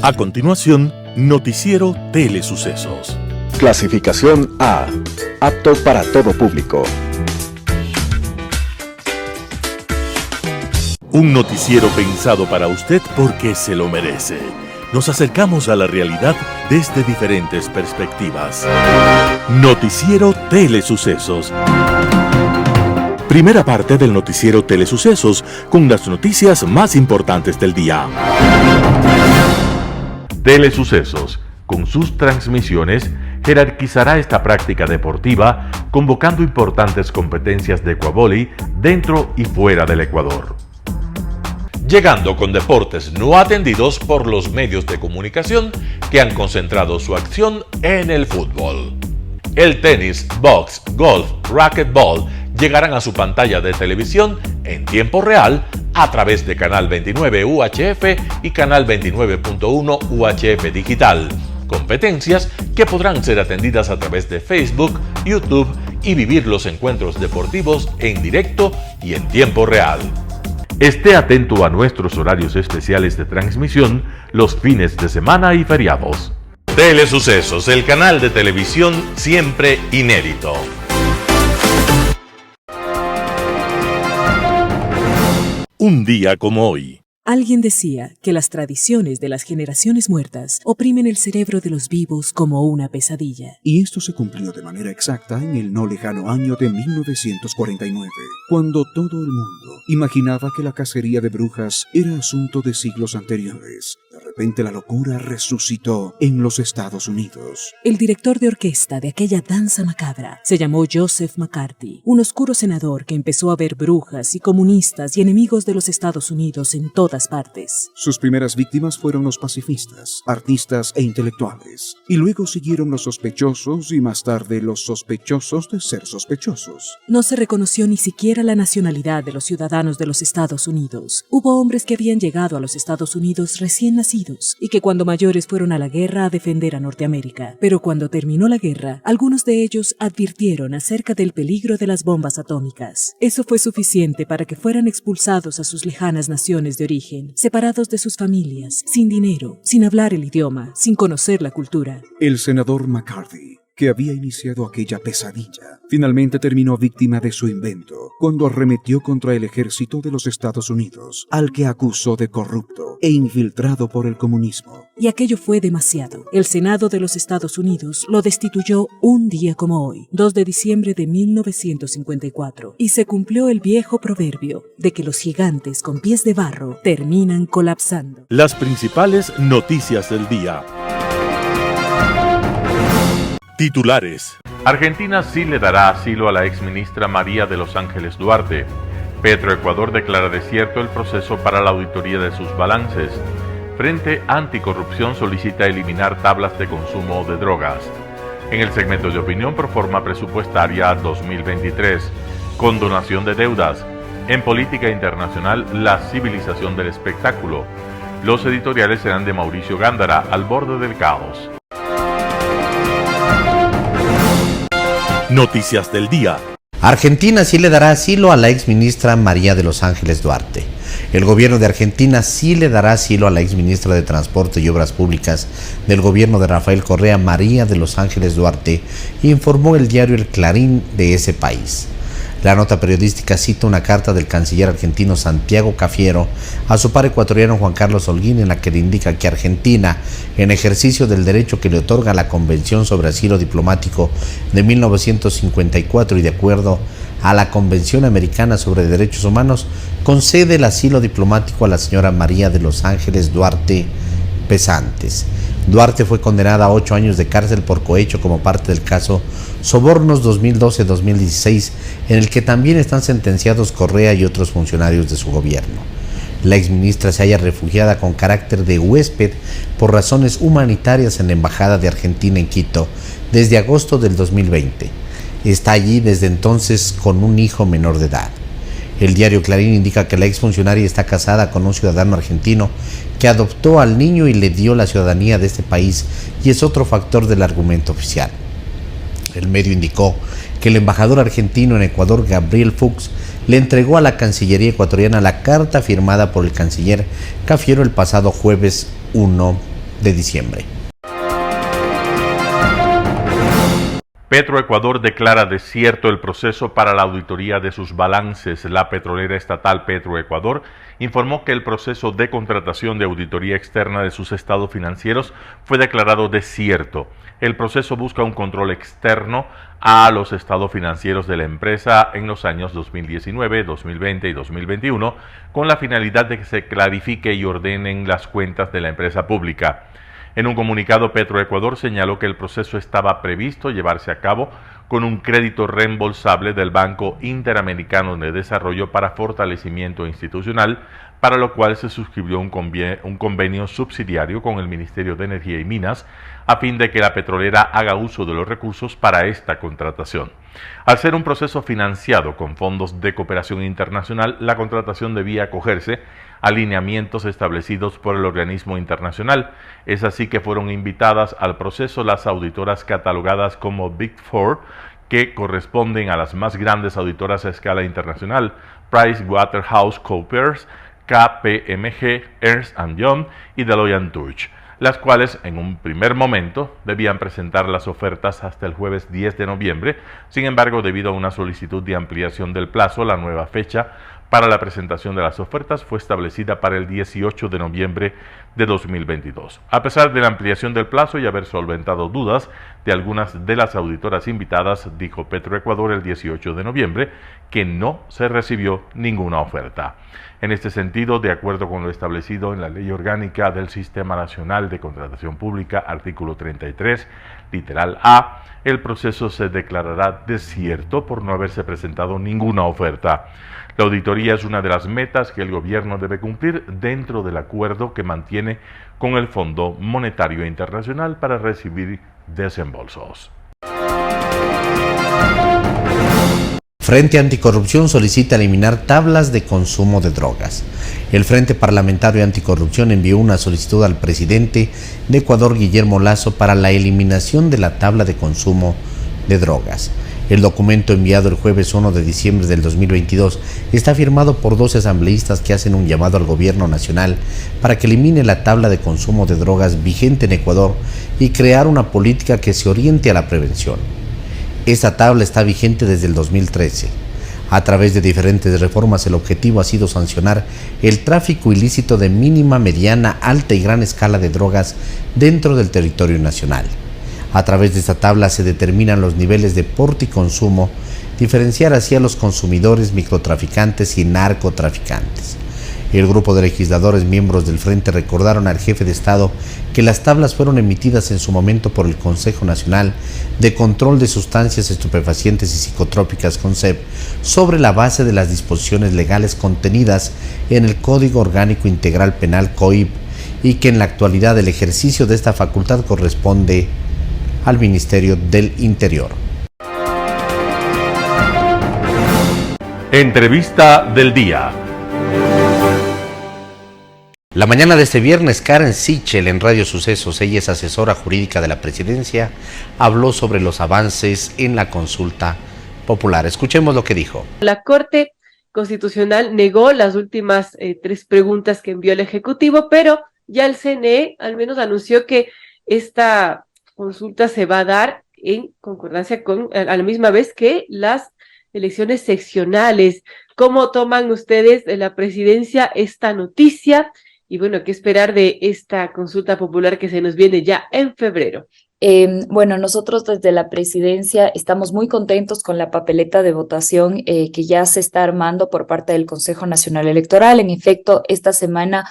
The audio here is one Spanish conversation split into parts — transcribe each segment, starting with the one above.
A continuación, Noticiero Telesucesos. Clasificación A. Apto para todo público. Un noticiero pensado para usted porque se lo merece. Nos acercamos a la realidad desde diferentes perspectivas. Noticiero Telesucesos. Primera parte del Noticiero Telesucesos con las noticias más importantes del día. Telesucesos, con sus transmisiones, jerarquizará esta práctica deportiva, convocando importantes competencias de ecuavóley dentro y fuera del Ecuador. Llegando con deportes no atendidos por los medios de comunicación que han concentrado su acción en el fútbol. El tenis, box, golf, racquetball llegarán a su pantalla de televisión en tiempo real a través de Canal 29 UHF y Canal 29.1 UHF Digital. Competencias que podrán ser atendidas a través de Facebook, YouTube y vivir los encuentros deportivos en directo y en tiempo real. Esté atento a nuestros horarios especiales de transmisión los fines de semana y feriados. Telesucesos, el canal de televisión siempre inédito. Un día como hoy. Alguien decía que las tradiciones de las generaciones muertas oprimen el cerebro de los vivos como una pesadilla. Y esto se cumplió de manera exacta en el no lejano año de 1949, cuando todo el mundo imaginaba que la cacería de brujas era asunto de siglos anteriores. De repente la locura resucitó en los Estados Unidos. El director de orquesta de aquella danza macabra se llamó Joseph McCarthy, un oscuro senador que empezó a ver brujas y comunistas y enemigos de los Estados Unidos en todas partes. Sus primeras víctimas fueron los pacifistas, artistas e intelectuales, y luego siguieron los sospechosos y más tarde los sospechosos de ser sospechosos. No se reconoció ni siquiera la nacionalidad de los ciudadanos de los Estados Unidos. Hubo hombres que habían llegado a los Estados Unidos recién nacidos y que cuando mayores fueron a la guerra a defender a Norteamérica. Pero cuando terminó la guerra, algunos de ellos advirtieron acerca del peligro de las bombas atómicas. Eso fue suficiente para que fueran expulsados a sus lejanas naciones de origen, separados de sus familias, sin dinero, sin hablar el idioma, sin conocer la cultura. El senador McCarthy, que había iniciado aquella pesadilla, finalmente terminó víctima de su invento cuando arremetió contra el ejército de los Estados Unidos, al que acusó de corrupto e infiltrado por el comunismo. Y aquello fue demasiado. El Senado de los Estados Unidos lo destituyó un día como hoy, 2 de diciembre de 1954, y se cumplió el viejo proverbio de que los gigantes con pies de barro terminan colapsando. Las principales noticias del día. Titulares. Argentina sí le dará asilo a la exministra María de los Ángeles Duarte. Petroecuador declara desierto el proceso para la auditoría de sus balances. Frente Anticorrupción solicita eliminar tablas de consumo de drogas. En el segmento de opinión, proforma presupuestaria 2023. Condonación de deudas. En política internacional, la civilización del espectáculo. Los editoriales serán de Mauricio Gándara, Al borde del caos. Noticias del día. Argentina sí le dará asilo a la exministra María de los Ángeles Duarte. El gobierno de Argentina sí le dará asilo a la exministra de Transporte y Obras Públicas del gobierno de Rafael Correa, María de los Ángeles Duarte, informó el diario El Clarín de ese país. La nota periodística cita una carta del canciller argentino Santiago Cafiero a su par ecuatoriano Juan Carlos Holguín, en la que le indica que Argentina, en ejercicio del derecho que le otorga la Convención sobre Asilo Diplomático de 1954 y de acuerdo a la Convención Americana sobre Derechos Humanos, concede el asilo diplomático a la señora María de los Ángeles Duarte Pesantes. Duarte fue condenada a 8 años de cárcel por cohecho como parte del caso Sobornos 2012-2016, en el que también están sentenciados Correa y otros funcionarios de su gobierno. La exministra se halla refugiada con carácter de huésped por razones humanitarias en la Embajada de Argentina en Quito desde agosto del 2020. Está allí desde entonces con un hijo menor de edad. El diario Clarín indica que la exfuncionaria está casada con un ciudadano argentino que adoptó al niño y le dio la ciudadanía de este país, y es otro factor del argumento oficial. El medio indicó que el embajador argentino en Ecuador, Gabriel Fuchs, le entregó a la Cancillería ecuatoriana la carta firmada por el canciller Cafiero el pasado jueves 1 de diciembre. Petroecuador declara desierto el proceso para la auditoría de sus balances. La petrolera estatal Petroecuador informó que el proceso de contratación de auditoría externa de sus estados financieros fue declarado desierto. El proceso busca un control externo a los estados financieros de la empresa en los años 2019, 2020 y 2021, con la finalidad de que se clarifique y ordenen las cuentas de la empresa pública. En un comunicado, Petroecuador señaló que el proceso estaba previsto llevarse a cabo con un crédito reembolsable del Banco Interamericano de Desarrollo para fortalecimiento institucional, para lo cual se suscribió un convenio subsidiario con el Ministerio de Energía y Minas, a fin de que la petrolera haga uso de los recursos para esta contratación. Al ser un proceso financiado con fondos de cooperación internacional, la contratación debía acogerse a lineamientos establecidos por el organismo internacional. Es así que fueron invitadas al proceso las auditoras catalogadas como Big Four, que corresponden a las más grandes auditoras a escala internacional: PricewaterhouseCoopers, KPMG, Ernst & Young y Deloitte & Touche, las cuales en un primer momento debían presentar las ofertas hasta el jueves 10 de noviembre. Sin embargo, debido a una solicitud de ampliación del plazo, la nueva fecha para la presentación de las ofertas fue establecida para el 18 de noviembre de 2022. A pesar de la ampliación del plazo y haber solventado dudas de algunas de las auditoras invitadas, dijo Petroecuador el 18 de noviembre que no se recibió ninguna oferta. En este sentido, de acuerdo con lo establecido en la Ley Orgánica del Sistema Nacional de Contratación Pública, artículo 33, literal A, el proceso se declarará desierto por no haberse presentado ninguna oferta. La auditoría es una de las metas que el gobierno debe cumplir dentro del acuerdo que mantiene con el Fondo Monetario Internacional para recibir desembolsos. Frente Anticorrupción solicita eliminar tablas de consumo de drogas. El Frente Parlamentario Anticorrupción envió una solicitud al presidente de Ecuador, Guillermo Lasso, para la eliminación de la tabla de consumo de drogas. El documento enviado el jueves 1 de diciembre del 2022 está firmado por 12 asambleístas que hacen un llamado al gobierno nacional para que elimine la tabla de consumo de drogas vigente en Ecuador y crear una política que se oriente a la prevención. Esta tabla está vigente desde el 2013. A través de diferentes reformas, el objetivo ha sido sancionar el tráfico ilícito de mínima, mediana, alta y gran escala de drogas dentro del territorio nacional. A través de esta tabla se determinan los niveles de porte y consumo, diferenciar así a los consumidores, microtraficantes y narcotraficantes. El grupo de legisladores miembros del Frente recordaron al jefe de Estado que las tablas fueron emitidas en su momento por el Consejo Nacional de Control de Sustancias Estupefacientes y Psicotrópicas, CONSEP, sobre la base de las disposiciones legales contenidas en el Código Orgánico Integral Penal, COIP, y que en la actualidad el ejercicio de esta facultad corresponde al Ministerio del Interior. Entrevista del día. La mañana de este viernes, Karen Sichel, en Radio Sucesos, ella es asesora jurídica de la Presidencia, habló sobre los avances en la consulta popular. Escuchemos lo que dijo. La Corte Constitucional negó las últimas 3 preguntas que envió el Ejecutivo, pero ya el CNE al menos anunció que esta consulta se va a dar en concordancia con, a la misma vez que las elecciones seccionales. ¿Cómo toman ustedes de la Presidencia esta noticia? Y bueno, ¿qué esperar de esta consulta popular que se nos viene ya en febrero? Bueno, nosotros desde la Presidencia estamos muy contentos con la papeleta de votación que ya se está armando por parte del Consejo Nacional Electoral. En efecto, esta semana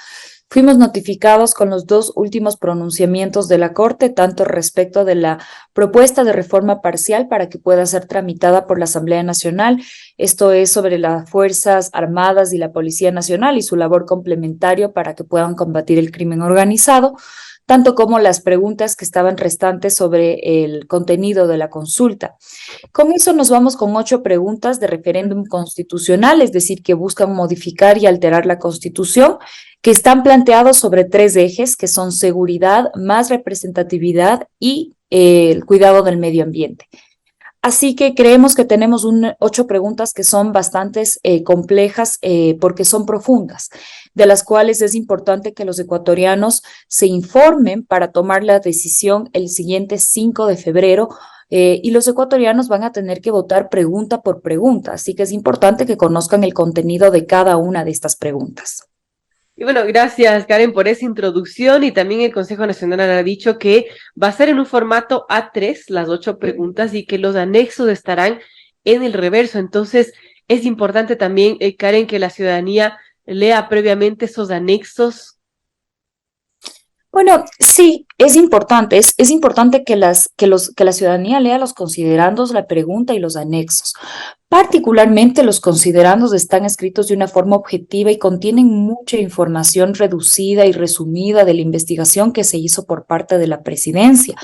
fuimos notificados con los 2 últimos pronunciamientos de la Corte, tanto respecto de la propuesta de reforma parcial para que pueda ser tramitada por la Asamblea Nacional, esto es sobre las Fuerzas Armadas y la Policía Nacional y su labor complementaria para que puedan combatir el crimen organizado, tanto como las preguntas que estaban restantes sobre el contenido de la consulta. Con eso nos vamos con 8 preguntas de referéndum constitucional, es decir, que buscan modificar y alterar la Constitución, que están planteados sobre 3 ejes, que son seguridad, más representatividad y el cuidado del medio ambiente. Así que creemos que tenemos 8 preguntas que son bastante complejas porque son profundas, de las cuales es importante que los ecuatorianos se informen para tomar la decisión el siguiente 5 de febrero. Y los ecuatorianos van a tener que votar pregunta por pregunta, así que es importante que conozcan el contenido de cada una de estas preguntas. Y bueno, gracias Karen por esa introducción, y también el Consejo Nacional ha dicho que va a ser en un formato A3 las 8 preguntas y que los anexos estarán en el reverso. Entonces es importante también, Karen, que la ciudadanía lea previamente esos anexos. Bueno, sí, es importante, es importante que la ciudadanía lea los considerandos, la pregunta y los anexos. Particularmente los considerandos están escritos de una forma objetiva y contienen mucha información reducida y resumida de la investigación que se hizo por parte de la presidencia.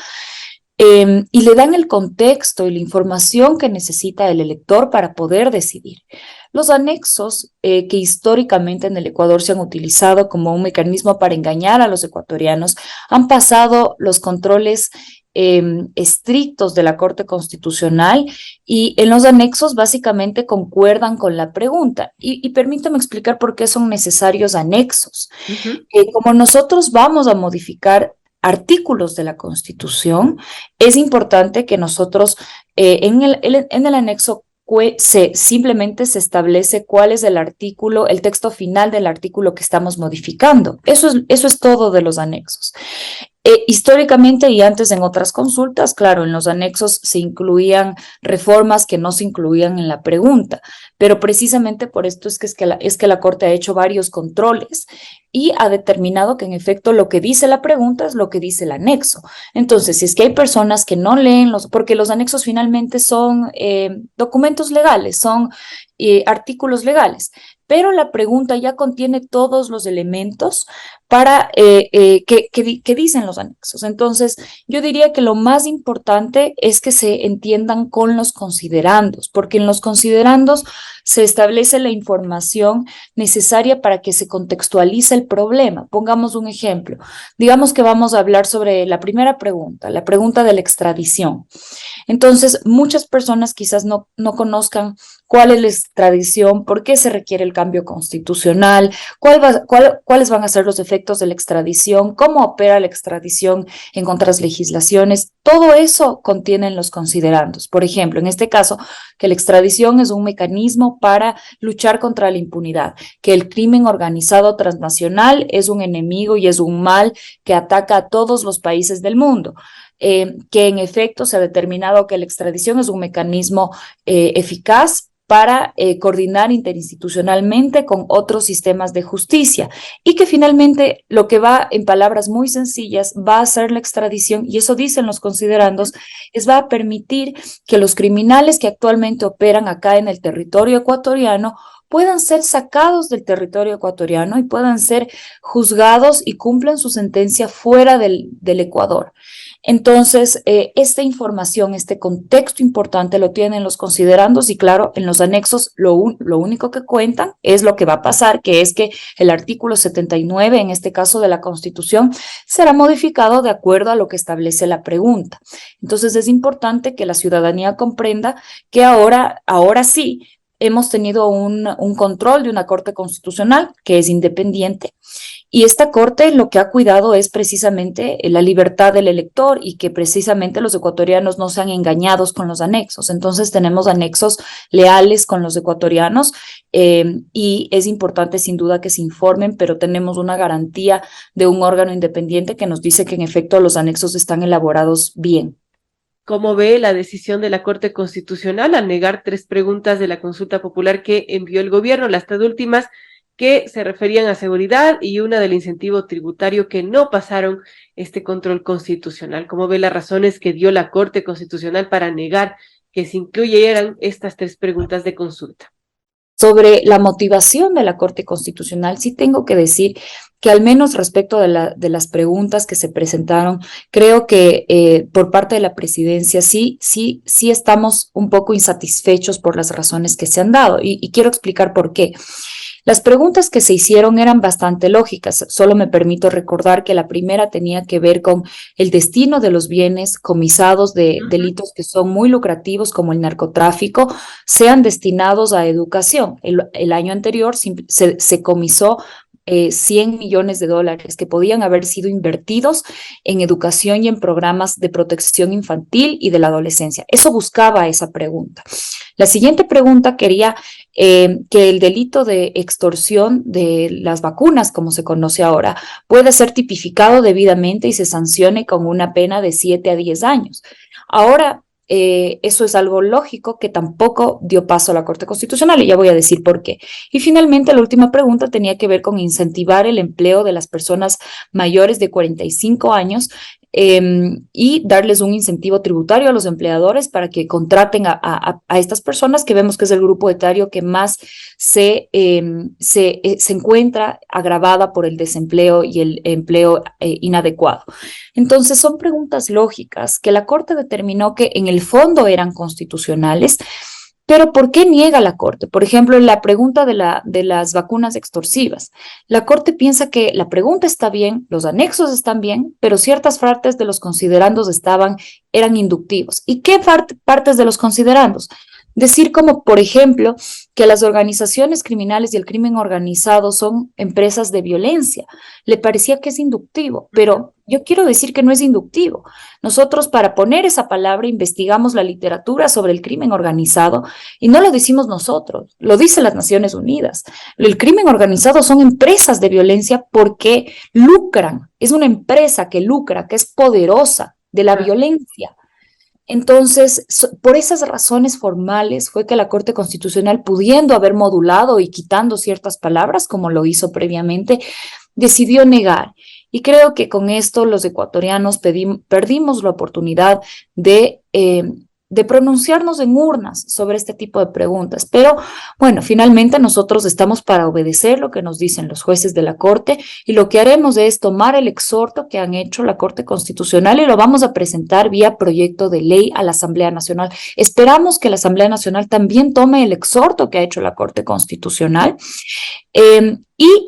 Y le dan el contexto y la información que necesita el elector para poder decidir. Los anexos que históricamente en el Ecuador se han utilizado como un mecanismo para engañar a los ecuatorianos han pasado los controles estrictos de la Corte Constitucional, y en los anexos básicamente concuerdan con la pregunta. Y permítame explicar por qué son necesarios anexos. Como nosotros vamos a modificar artículos de la Constitución, es importante que nosotros en el anexo simplemente se establece cuál es el artículo, el texto final del artículo que estamos modificando. Eso es todo de los anexos. Históricamente y antes en otras consultas, claro, en los anexos se incluían reformas que no se incluían en la pregunta, pero precisamente por esto es que la Corte ha hecho varios controles y ha determinado que en efecto lo que dice la pregunta es lo que dice el anexo. Entonces, si es que hay personas que no leen porque los anexos finalmente son documentos legales, son artículos legales, pero la pregunta ya contiene todos los elementos para que dicen los anexos. Entonces, yo diría que lo más importante es que se entiendan con los considerandos, porque en los considerandos se establece la información necesaria para que se contextualice el problema. Pongamos un ejemplo. Digamos que vamos a hablar sobre la primera pregunta, la pregunta de la extradición. Entonces, muchas personas quizás no conozcan cuál es la extradición, por qué se requiere el cambio constitucional, cuáles van a ser los efectos de la extradición, cómo opera la extradición en otras legislaciones. Todo eso contienen los considerandos. Por ejemplo, en este caso, que la extradición es un mecanismo para luchar contra la impunidad, que el crimen organizado transnacional es un enemigo y es un mal que ataca a todos los países del mundo. Que en efecto se ha determinado que la extradición es un mecanismo eficaz para coordinar interinstitucionalmente con otros sistemas de justicia, y que finalmente lo que va, en palabras muy sencillas, va a hacer la extradición, y eso dicen los considerandos, va a permitir que los criminales que actualmente operan acá en el territorio ecuatoriano puedan ser sacados del territorio ecuatoriano y puedan ser juzgados y cumplan su sentencia fuera del Ecuador. Entonces, esta información, este contexto importante lo tienen los considerandos, y claro, en los anexos lo único que cuentan es lo que va a pasar, que es que el artículo 79, en este caso de la Constitución, será modificado de acuerdo a lo que establece la pregunta. Entonces, es importante que la ciudadanía comprenda que ahora sí, hemos tenido un control de una Corte Constitucional que es independiente, y esta Corte lo que ha cuidado es precisamente la libertad del elector y que precisamente los ecuatorianos no sean engañados con los anexos. Entonces tenemos anexos leales con los ecuatorianos y es importante sin duda que se informen, pero tenemos una garantía de un órgano independiente que nos dice que en efecto los anexos están elaborados bien. ¿Cómo ve la decisión de la Corte Constitucional al negar 3 preguntas de la consulta popular que envió el gobierno, las 3 últimas que se referían a seguridad y una del incentivo tributario que no pasaron este control constitucional? ¿Cómo ve las razones que dio la Corte Constitucional para negar que se incluyeran estas 3 preguntas de consulta? Sobre la motivación de la Corte Constitucional, sí tengo que decir que al menos respecto de las preguntas que se presentaron, creo que por parte de la presidencia sí estamos un poco insatisfechos por las razones que se han dado, y quiero explicar por qué. Las preguntas que se hicieron eran bastante lógicas. Solo me permito recordar que la primera tenía que ver con el destino de los bienes comisados de delitos que son muy lucrativos, como el narcotráfico, sean destinados a educación. El año anterior se comisó $100 millones que podían haber sido invertidos en educación y en programas de protección infantil y de la adolescencia. Eso buscaba esa pregunta. La siguiente pregunta quería que el delito de extorsión de las vacunas, como se conoce ahora, pueda ser tipificado debidamente y se sancione con una pena de 7 a 10 años. Ahora, eso es algo lógico que tampoco dio paso a la Corte Constitucional y ya voy a decir por qué. Y finalmente la última pregunta tenía que ver con incentivar el empleo de las personas mayores de 45 años y darles un incentivo tributario a los empleadores para que contraten a estas personas, que vemos que es el grupo etario que más se encuentra agravada por el desempleo y el empleo inadecuado. Entonces son preguntas lógicas que la Corte determinó que en el fondo eran constitucionales. Pero ¿por qué niega la Corte? Por ejemplo, en la pregunta de las vacunas extorsivas, la Corte piensa que la pregunta está bien, los anexos están bien, pero ciertas partes de los considerandos eran inductivos. ¿Y qué partes de los considerandos? Decir como, por ejemplo, que las organizaciones criminales y el crimen organizado son empresas de violencia. Le parecía que es inductivo, pero yo quiero decir que no es inductivo. Nosotros, para poner esa palabra, investigamos la literatura sobre el crimen organizado y no lo decimos nosotros, lo dicen las Naciones Unidas. El crimen organizado son empresas de violencia porque lucran. Es una empresa que lucra, que es poderosa de la violencia. Entonces, por esas razones formales fue que la Corte Constitucional, pudiendo haber modulado y quitando ciertas palabras, como lo hizo previamente, decidió negar. Y creo que con esto los ecuatorianos perdimos la oportunidad de pronunciarnos en urnas sobre este tipo de preguntas. Pero bueno, finalmente nosotros estamos para obedecer lo que nos dicen los jueces de la Corte y lo que haremos es tomar el exhorto que han hecho la Corte Constitucional y lo vamos a presentar vía proyecto de ley a la Asamblea Nacional. Esperamos que la Asamblea Nacional también tome el exhorto que ha hecho la Corte Constitucional y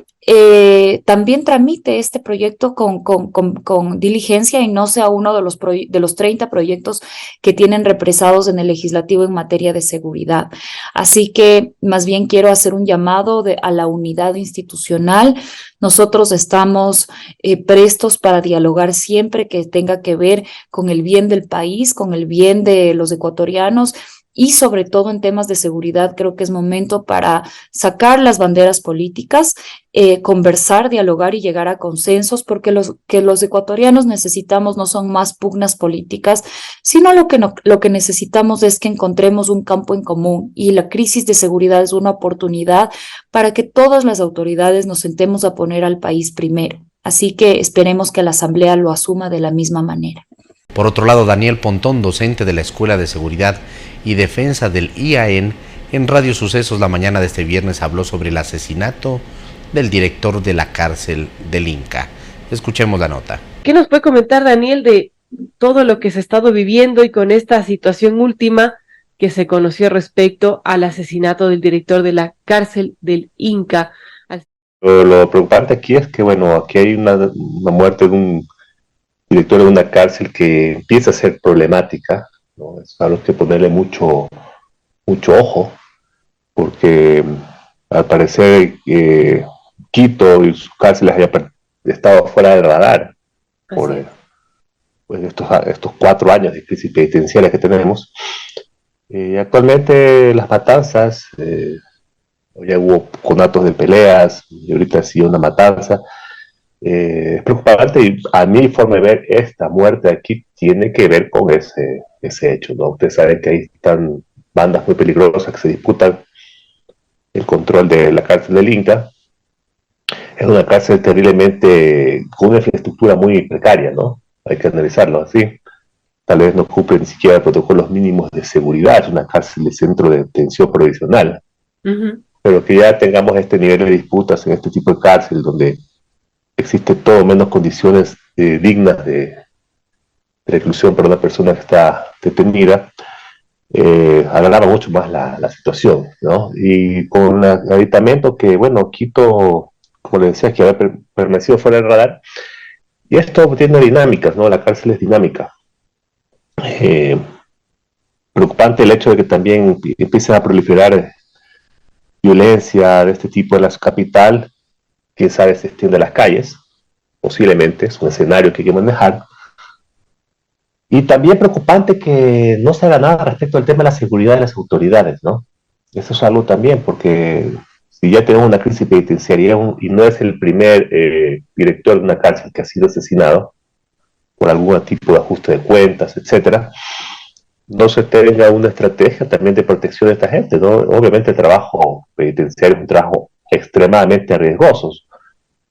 también tramite este proyecto con diligencia y no sea uno de los 30 proyectos que tienen represados en el legislativo en materia de seguridad. Así que más bien quiero hacer un llamado a la unidad institucional. Nosotros estamos prestos para dialogar siempre que tenga que ver con el bien del país, con el bien de los ecuatorianos. Y sobre todo en temas de seguridad, creo que es momento para sacar las banderas políticas, conversar, dialogar y llegar a consensos, porque que los ecuatorianos necesitamos no son más pugnas políticas, sino lo que necesitamos es que encontremos un campo en común, y la crisis de seguridad es una oportunidad para que todas las autoridades nos sentemos a poner al país primero. Así que esperemos que la Asamblea lo asuma de la misma manera. Por otro lado, Daniel Pontón, docente de la Escuela de Seguridad y Defensa del IAEN, en Radio Sucesos la mañana de este viernes habló sobre el asesinato del director de la cárcel del Inca. Escuchemos la nota. ¿Qué nos puede comentar, Daniel, de todo lo que se ha estado viviendo y con esta situación última que se conoció respecto al asesinato del director de la cárcel del Inca? Lo preocupante aquí es que, bueno, aquí hay una muerte de un director de una cárcel que empieza a ser problemática, ¿no? Es algo que ponerle mucho ojo, porque al parecer Quito y sus cárceles hayan estado fuera del radar por pues, estos 4 años de crisis penitenciaria que tenemos. Actualmente las matanzas, ya hubo conatos de peleas y ahorita sí una matanza. Es preocupante, y a mi forma de ver, esta muerte aquí tiene que ver con ese hecho, ¿no? Ustedes saben que ahí están bandas muy peligrosas que se disputan el control de la cárcel del Inca. Es una cárcel terriblemente con una infraestructura muy precaria, ¿no? Hay que analizarlo así. Tal vez no cumple ni siquiera protocolos mínimos de seguridad, es una cárcel de centro de detención provisional. Pero que ya tengamos este nivel de disputas en este tipo de cárcel donde existe todo menos condiciones dignas de reclusión para una persona que está detenida, agrava mucho más la situación, ¿no? Y con el aditamento que, bueno, Quito, como le decía, que había permanecido fuera del radar, y esto tiene dinámicas, ¿no? La cárcel es dinámica. Preocupante el hecho de que también empiece a proliferar violencia de este tipo en la capital, quién sabe se extiende a las calles, posiblemente, es un escenario que hay que manejar. Y también preocupante que no se haga nada respecto al tema de la seguridad de las autoridades, ¿no? Eso es algo también, porque si ya tenemos una crisis penitenciaria y no es el primer director de una cárcel que ha sido asesinado por algún tipo de ajuste de cuentas, etcétera, no se tenga una estrategia también de protección de esta gente, ¿no? Obviamente el trabajo penitenciario es un trabajo extremadamente riesgoso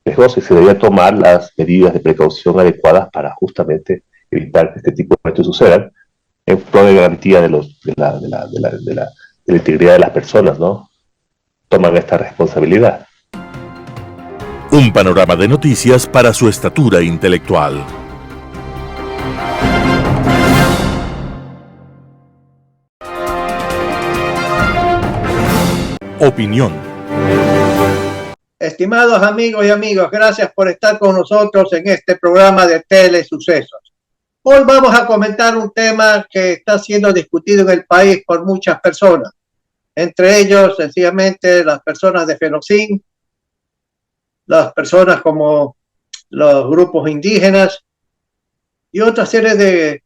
y se debería tomar las medidas de precaución adecuadas para justamente evitar que este tipo de hechos sucedan en pro de garantía de la integridad de las personas, ¿no? Toman esta responsabilidad. Un panorama de noticias para su estatura intelectual. Opinión. Estimados amigos y amigas, gracias por estar con nosotros en este programa de Telesucesos. Hoy vamos a comentar un tema que está siendo discutido en el país por muchas personas, entre ellos sencillamente las personas de Fenocin, las personas como los grupos indígenas y otra serie de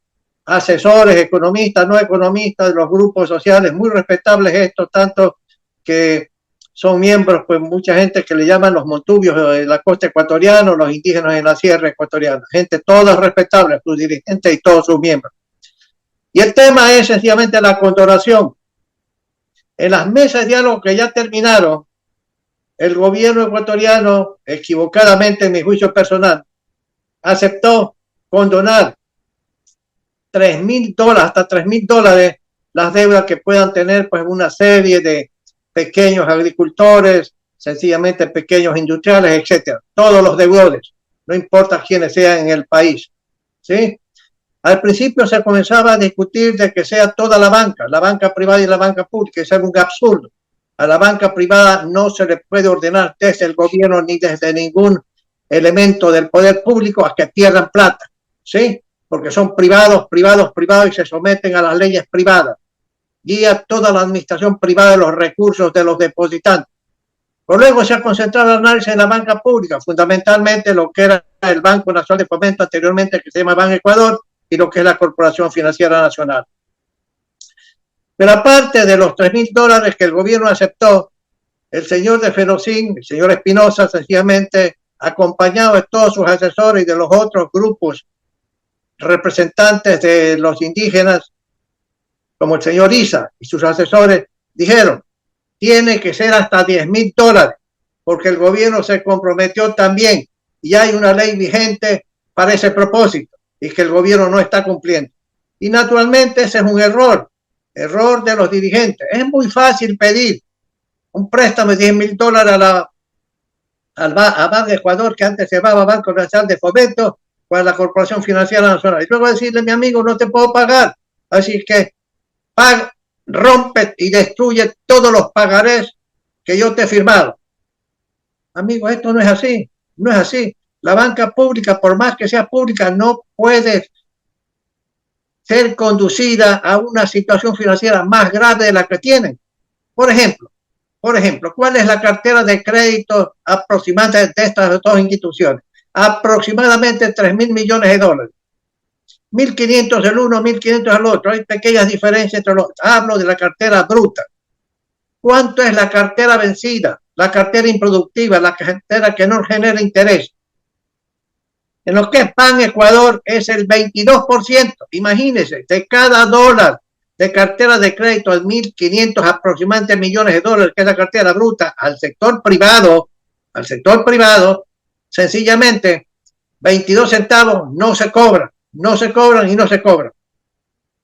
asesores, economistas, no economistas, de los grupos sociales, muy respetables estos, tanto que son miembros, pues mucha gente que le llaman los montubios de la costa ecuatoriana, los indígenas en la sierra ecuatoriana, gente toda respetable, sus dirigentes y todos sus miembros. Y el tema es sencillamente la condonación. En las mesas de diálogo que ya terminaron, el gobierno ecuatoriano, equivocadamente en mi juicio personal, aceptó condonar $3,000, hasta $3,000 las deudas que puedan tener pues una serie de pequeños agricultores, sencillamente pequeños industriales, etcétera. Todos los deudores, no importa quiénes sean en el país, ¿sí? Al principio se comenzaba a discutir de que sea toda la banca privada y la banca pública, es algo absurdo. A la banca privada no se le puede ordenar desde el gobierno ni desde ningún elemento del poder público a que pierdan plata, ¿sí? Porque son privados y se someten a las leyes privadas. Guía toda la administración privada de los recursos de los depositantes. Por luego se ha concentrado el análisis en la banca pública, fundamentalmente lo que era el Banco Nacional de Fomento anteriormente, que se llama Ban Ecuador, y lo que es la Corporación Financiera Nacional. Pero aparte de los $3,000 que el gobierno aceptó, el señor de Fenocin, el señor Espinosa, sencillamente, acompañado de todos sus asesores y de los otros grupos representantes de los indígenas, como el señor Isa y sus asesores, dijeron, tiene que ser hasta $10,000, porque el gobierno se comprometió también y hay una ley vigente para ese propósito y que el gobierno no está cumpliendo. Y naturalmente ese es un error de los dirigentes. Es muy fácil pedir un préstamo de $10,000 a Ban Ecuador, que antes se llamaba Banco Nacional de Fomento, para la Corporación Financiera Nacional. Y luego decirle, mi amigo, no te puedo pagar, así que rompe y destruye todos los pagarés que yo te he firmado. Amigo, esto no es así, no es así. La banca pública, por más que sea pública, no puede ser conducida a una situación financiera más grave de la que tienen. Por ejemplo, ¿cuál es la cartera de crédito aproximada de estas dos instituciones? Aproximadamente $3,000 millones. 1.500 del uno, 1.500 del otro. Hay pequeñas diferencias entre los. Hablo de la cartera bruta. ¿Cuánto es la cartera vencida? La cartera improductiva, la cartera que no genera interés. En lo que es Ban Ecuador es el 22%. Imagínense, de cada dólar de cartera de crédito de 1.500 aproximadamente millones de dólares, que es la cartera bruta, al sector privado, sencillamente 22 centavos no se cobran. No se cobran.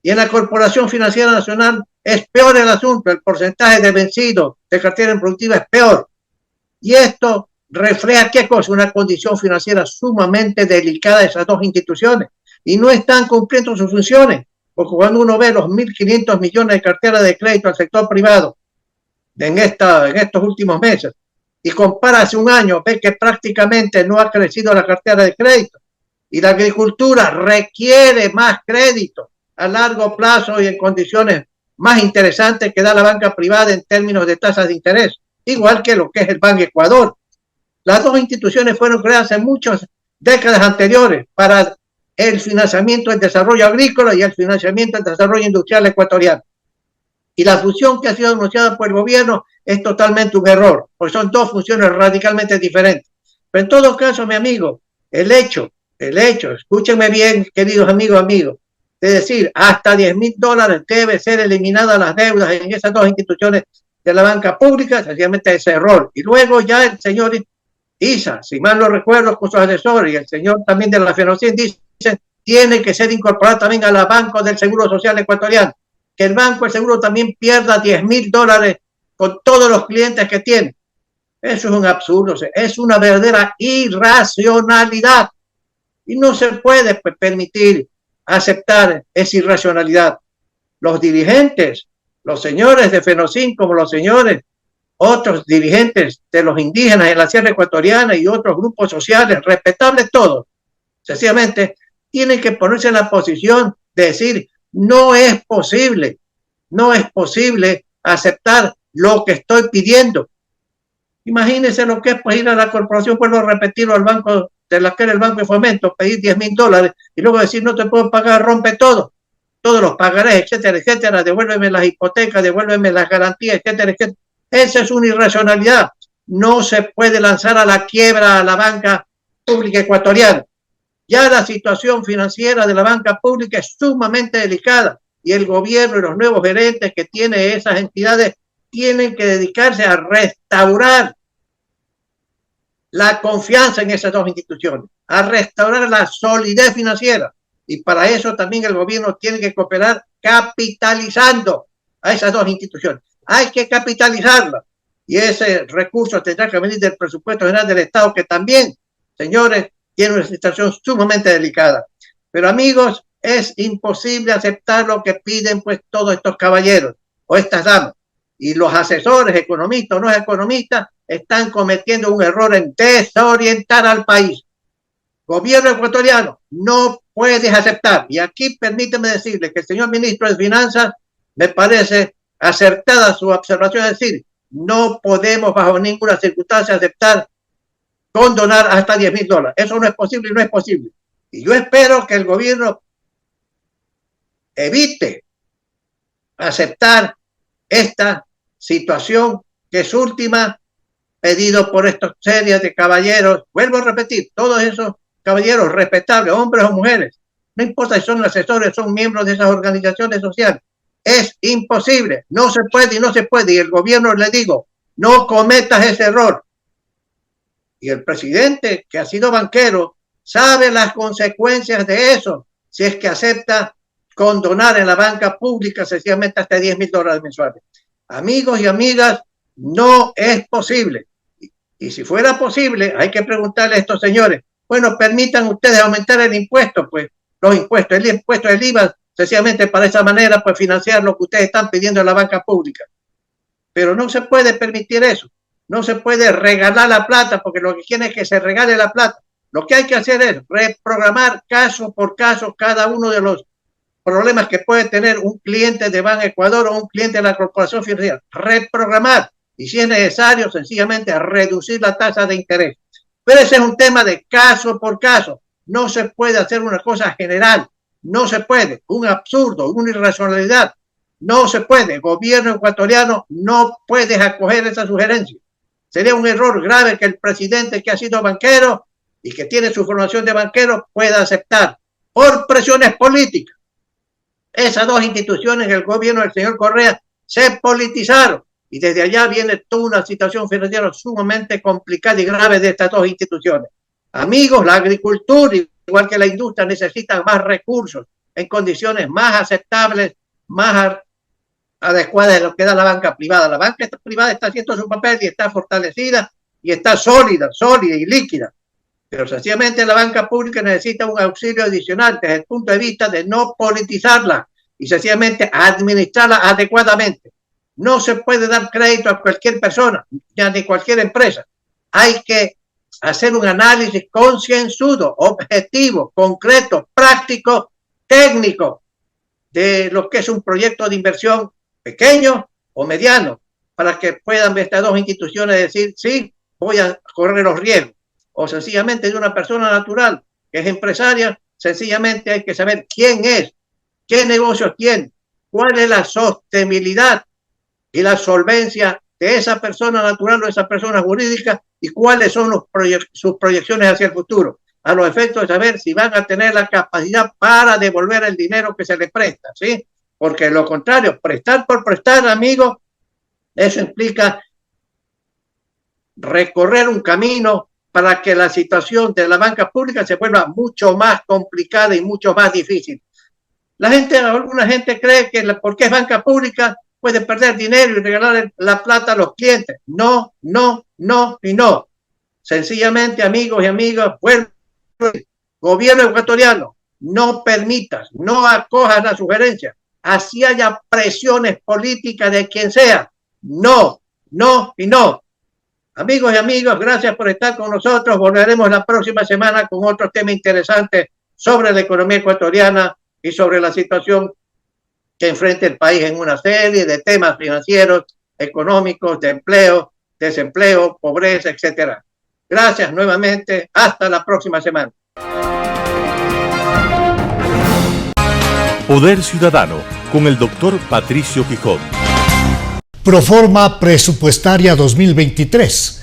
Y en la Corporación Financiera Nacional es peor el asunto, el porcentaje de vencido de cartera improductiva es peor. Y esto refleja ¿qué cosa? Una condición financiera sumamente delicada de esas dos instituciones. Y no están cumpliendo sus funciones. porque cuando uno ve los 1.500 millones de carteras de crédito al sector privado en estos últimos meses y compara hace un año, ve que prácticamente no ha crecido la cartera de crédito y la agricultura requiere más crédito a largo plazo y en condiciones más interesantes que da la banca privada en términos de tasas de interés, igual que lo que es el Banco Ecuador. Las dos instituciones fueron creadas en muchas décadas anteriores para el financiamiento del desarrollo agrícola y el financiamiento del desarrollo industrial ecuatoriano. Y la fusión que ha sido anunciada por el gobierno es totalmente un error, porque son dos funciones radicalmente diferentes. Pero en todo caso, mi amigo, el hecho, escúchenme bien, queridos amigos, de decir hasta $10.000 debe ser eliminadas las deudas en esas dos instituciones de la banca pública, sencillamente es error. Y luego ya el señor Isa, si mal no recuerdo, con sus asesores, y el señor también de la FENOCIN dice, tiene que ser incorporado también a la Banco del Seguro Social Ecuatoriano, que el Banco del Seguro también pierda $10.000 con todos los clientes que tiene. Eso es un absurdo, es una verdadera irracionalidad y no se puede permitir aceptar esa irracionalidad. Los dirigentes, los señores de FENOCIN, como los señores, otros dirigentes de los indígenas en la Sierra Ecuatoriana y otros grupos sociales, respetables todos, sencillamente tienen que ponerse en la posición de decir, no es posible aceptar lo que estoy pidiendo. Imagínense lo que es pues, ir a la corporación, vuelvo a repetirlo, al banco de la que era el Banco de Fomento, pedir $10.000 y luego decir no te puedo pagar, rompe todo, todos los pagarés, etcétera, etcétera, devuélveme las hipotecas, devuélveme las garantías, etcétera, etcétera. Esa es una irracionalidad. No se puede lanzar a la quiebra a la banca pública ecuatoriana. Ya la situación financiera de la banca pública es sumamente delicada y el gobierno y los nuevos gerentes que tiene esas entidades tienen que dedicarse a restaurar la confianza en esas dos instituciones, a restaurar la solidez financiera. Y para eso también el gobierno tiene que cooperar capitalizando a esas dos instituciones. Hay que capitalizarlas. Y ese recurso tendrá que venir del presupuesto general del Estado, que también, señores, tiene una situación sumamente delicada. Pero amigos, es imposible aceptar lo que piden pues todos estos caballeros o estas damas. Y los asesores, economistas o no economistas, están cometiendo un error en desorientar al país. Gobierno ecuatoriano, no puedes aceptar. Y aquí permíteme decirle que el señor ministro de Finanzas me parece acertada su observación, es decir, no podemos bajo ninguna circunstancia aceptar condonar hasta $10.000. Eso no es posible y no es posible. Y yo espero que el gobierno evite aceptar esta situación que es última, pedido por estas series de caballeros. Vuelvo a repetir, todos esos caballeros respetables, hombres o mujeres, no importa si son asesores, son miembros de esas organizaciones sociales. Es imposible, no se puede y no se puede. Y el gobierno, le digo, no cometas ese error. Y el presidente, que ha sido banquero, sabe las consecuencias de eso, si es que acepta condonar en la banca pública sencillamente hasta $10.000 mensuales. Amigos y amigas, no es posible. Y si fuera posible, hay que preguntarle a estos señores, bueno, permitan ustedes aumentar el impuesto, pues los impuestos, el impuesto del IVA, sencillamente para esa manera, pues financiar lo que ustedes están pidiendo en la banca pública. Pero no se puede permitir eso. No se puede regalar la plata, porque lo que quieren es que se regale la plata. Lo que hay que hacer es reprogramar caso por caso cada uno de los problemas que puede tener un cliente de Ban Ecuador o un cliente de la corporación financiera. Reprogramar. Y si es necesario, sencillamente reducir la tasa de interés. Pero ese es un tema de caso por caso. No se puede hacer una cosa general. No se puede. Un absurdo, una irracionalidad. No se puede. El gobierno ecuatoriano no puede acoger esa sugerencia. Sería un error grave que el presidente, que ha sido banquero y que tiene su formación de banquero, pueda aceptar por presiones políticas. Esas dos instituciones, el gobierno del señor Correa, se politizaron y desde allá viene toda una situación financiera sumamente complicada y grave de estas dos instituciones. Amigos, la agricultura, igual que la industria, necesitan más recursos en condiciones más aceptables, más adecuada de lo que da la banca privada. La banca privada está haciendo su papel y está fortalecida y está sólida y líquida. Pero sencillamente la banca pública necesita un auxilio adicional desde el punto de vista de no politizarla, y sencillamente administrarla adecuadamente. No se puede dar crédito a cualquier persona, ni a cualquier empresa. Hay que hacer un análisis concienzudo, objetivo, concreto, práctico, técnico, de lo que es un proyecto de inversión pequeño o mediano, para que puedan estas dos instituciones decir, sí, voy a correr los riesgos. O sencillamente de una persona natural que es empresaria, sencillamente hay que saber quién es, qué negocios tiene, cuál es la sostenibilidad y la solvencia de esa persona natural o esa persona jurídica y cuáles son sus proyecciones hacia el futuro, a los efectos de saber si van a tener la capacidad para devolver el dinero que se les presta, ¿sí? Porque lo contrario, prestar por prestar, amigos, eso implica recorrer un camino para que la situación de la banca pública se vuelva mucho más complicada y mucho más difícil. Alguna gente cree que porque es banca pública puede perder dinero y regalar la plata a los clientes. No, no, no y no. Sencillamente, amigos y amigas, gobierno ecuatoriano, no permitas, no acojas la sugerencia. Así haya presiones políticas de quien sea. No, no y no. Amigos y amigas, gracias por estar con nosotros. Volveremos la próxima semana con otro tema interesante sobre la economía ecuatoriana y sobre la situación que enfrenta el país en una serie de temas financieros, económicos, de empleo, desempleo, pobreza, etcétera. Gracias nuevamente. Hasta la próxima semana. Poder Ciudadano con el doctor Patricio Quijón. Proforma presupuestaria 2023.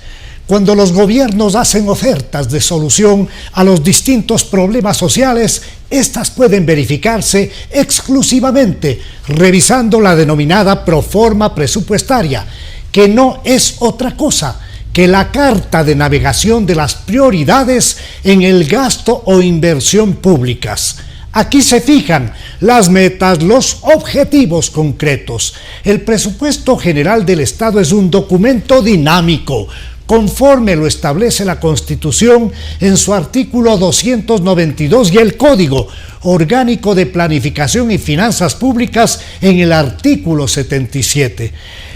Cuando los gobiernos hacen ofertas de solución a los distintos problemas sociales, estas pueden verificarse exclusivamente revisando la denominada proforma presupuestaria, que no es otra cosa que la carta de navegación de las prioridades en el gasto o inversión públicas. Aquí se fijan las metas, los objetivos concretos. El presupuesto general del Estado es un documento dinámico, conforme lo establece la Constitución en su artículo 292 y el Código Orgánico de Planificación y Finanzas Públicas en el artículo 77.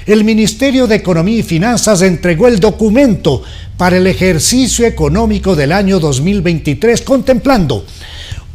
El Ministerio de Economía y Finanzas entregó el documento para el ejercicio económico del año 2023, contemplando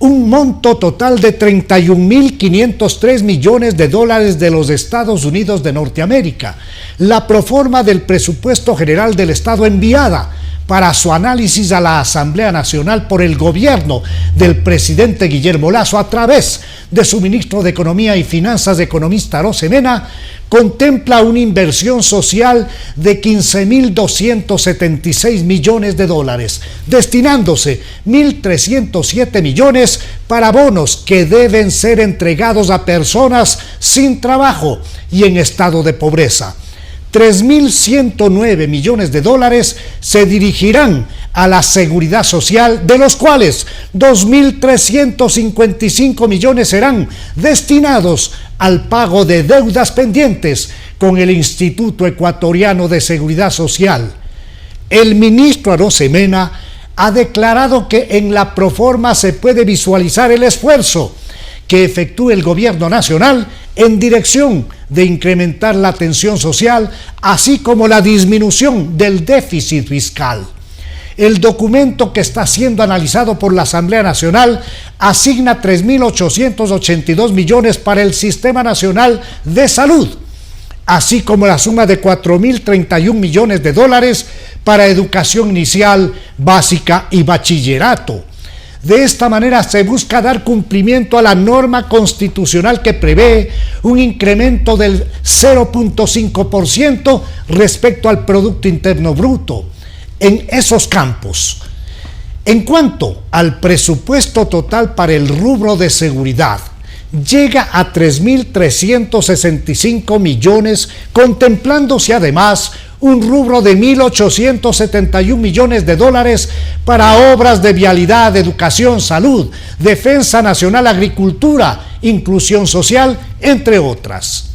un monto total de 31.503 millones de dólares de los Estados Unidos de Norteamérica, la proforma del presupuesto general del Estado enviada para su análisis a la Asamblea Nacional por el gobierno del presidente Guillermo Lasso a través de su ministro de Economía y Finanzas, economista Arosemena, contempla una inversión social de 15.276 millones de dólares, destinándose 1.307 millones para bonos que deben ser entregados a personas sin trabajo y en estado de pobreza. 3.109 millones de dólares se dirigirán a la seguridad social, de los cuales 2.355 millones serán destinados al pago de deudas pendientes con el Instituto Ecuatoriano de Seguridad Social. El ministro Arosemena ha declarado que en la proforma se puede visualizar el esfuerzo que efectúe el gobierno nacional en dirección de incrementar la atención social, así como la disminución del déficit fiscal. El documento que está siendo analizado por la Asamblea Nacional asigna 3.882 millones para el Sistema Nacional de Salud, así como la suma de 4.031 millones de dólares para educación inicial, básica y bachillerato. De esta manera se busca dar cumplimiento a la norma constitucional que prevé un incremento del 0.5% respecto al Producto Interno Bruto en esos campos. En cuanto al presupuesto total para el rubro de seguridad, llega a 3.365 millones, contemplándose además un rubro de 1.871 millones de dólares para obras de vialidad, educación, salud, defensa nacional, agricultura, inclusión social, entre otras.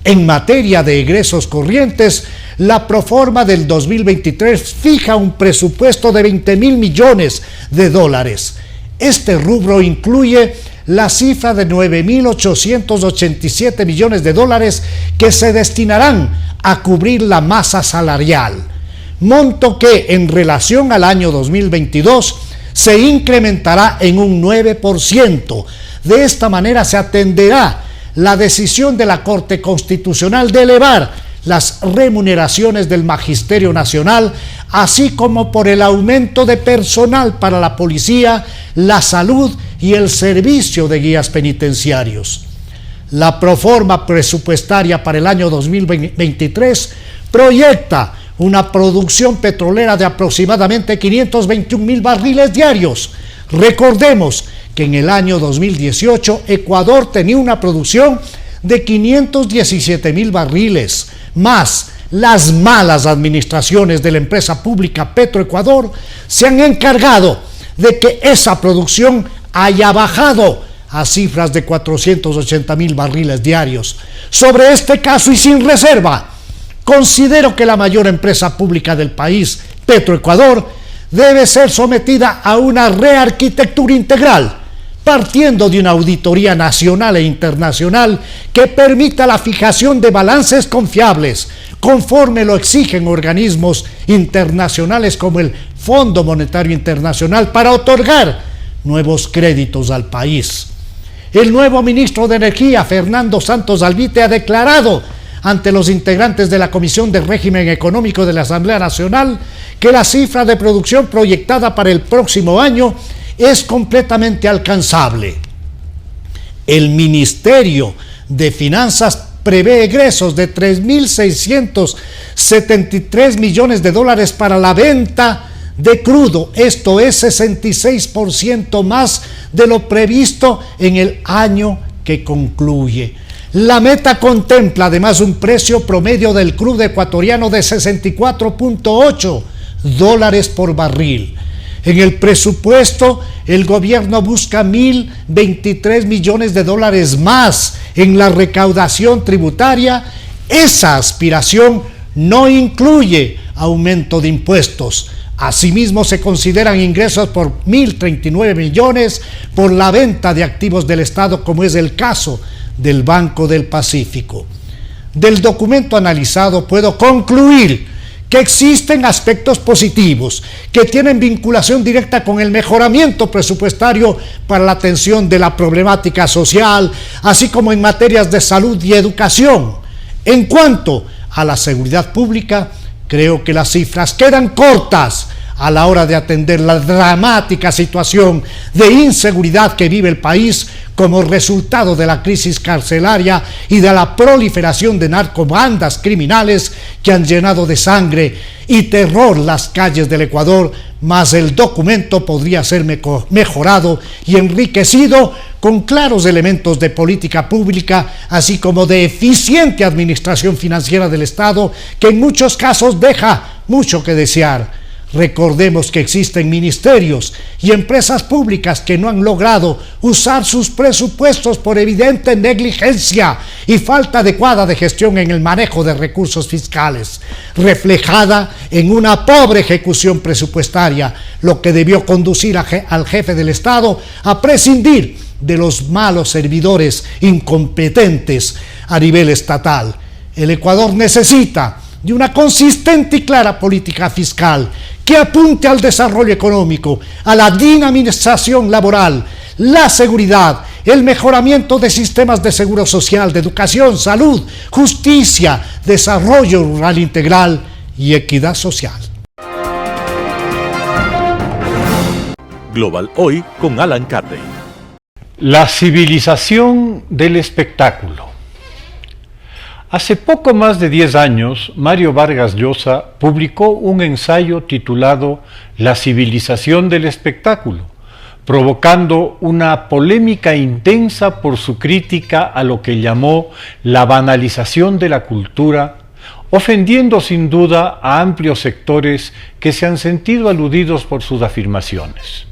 En materia de egresos corrientes, la proforma del 2023 fija un presupuesto de 20.000 millones de dólares. Este rubro incluye la cifra de 9.887 millones de dólares que se destinarán a cubrir la masa salarial, monto que en relación al año 2022 se incrementará en un 9%. De esta manera se atenderá la decisión de la Corte Constitucional de elevar las remuneraciones del Magisterio Nacional, así como por el aumento de personal para la policía, la salud y el servicio de guías penitenciarios. La proforma presupuestaria para el año 2023 proyecta una producción petrolera de aproximadamente 521.000 barriles diarios. Recordemos que en el año 2018 Ecuador tenía una producción de 517.000 barriles, más las malas administraciones de la empresa pública Petroecuador se han encargado de que esa producción haya bajado a cifras de 480.000 barriles diarios. Sobre este caso y sin reserva, considero que la mayor empresa pública del país, Petroecuador, debe ser sometida a una rearquitectura integral, partiendo de una auditoría nacional e internacional que permita la fijación de balances confiables, conforme lo exigen organismos internacionales como el Fondo Monetario Internacional, para otorgar nuevos créditos al país. El nuevo ministro de Energía, Fernando Santos Alvite, ha declarado ante los integrantes de la Comisión de Régimen Económico de la Asamblea Nacional que la cifra de producción proyectada para el próximo año es completamente alcanzable. El Ministerio de Finanzas prevé egresos de 3.673 millones de dólares para la venta de crudo. Esto es 66% más de lo previsto en el año que concluye. La meta contempla además un precio promedio del crudo ecuatoriano de 64.8 dólares por barril. En el presupuesto, el gobierno busca 1.023 millones de dólares más en la recaudación tributaria. Esa aspiración no incluye aumento de impuestos. Asimismo, se consideran ingresos por 1.039 millones por la venta de activos del Estado, como es el caso del Banco del Pacífico. Del documento analizado puedo concluir que existen aspectos positivos que tienen vinculación directa con el mejoramiento presupuestario para la atención de la problemática social, así como en materias de salud y educación. En cuanto a la seguridad pública, creo que las cifras quedan cortas a la hora de atender la dramática situación de inseguridad que vive el país como resultado de la crisis carcelaria y de la proliferación de narcobandas criminales que han llenado de sangre y terror las calles del Ecuador, más el documento podría ser mejorado y enriquecido con claros elementos de política pública, así como de eficiente administración financiera del Estado, que en muchos casos deja mucho que desear. Recordemos que existen ministerios y empresas públicas que no han logrado usar sus presupuestos por evidente negligencia y falta adecuada de gestión en el manejo de recursos fiscales, reflejada en una pobre ejecución presupuestaria, lo que debió conducir al jefe del Estado a prescindir de los malos servidores incompetentes a nivel estatal. El Ecuador necesita de una consistente y clara política fiscal que apunte al desarrollo económico, a la dinamización laboral, la seguridad, el mejoramiento de sistemas de seguro social, de educación, salud, justicia, desarrollo rural integral y equidad social. Global Hoy con Alan Carney. La civilización del espectáculo. Hace poco más de 10 años, Mario Vargas Llosa publicó un ensayo titulado La civilización del espectáculo, provocando una polémica intensa por su crítica a lo que llamó la banalización de la cultura, ofendiendo sin duda a amplios sectores que se han sentido aludidos por sus afirmaciones.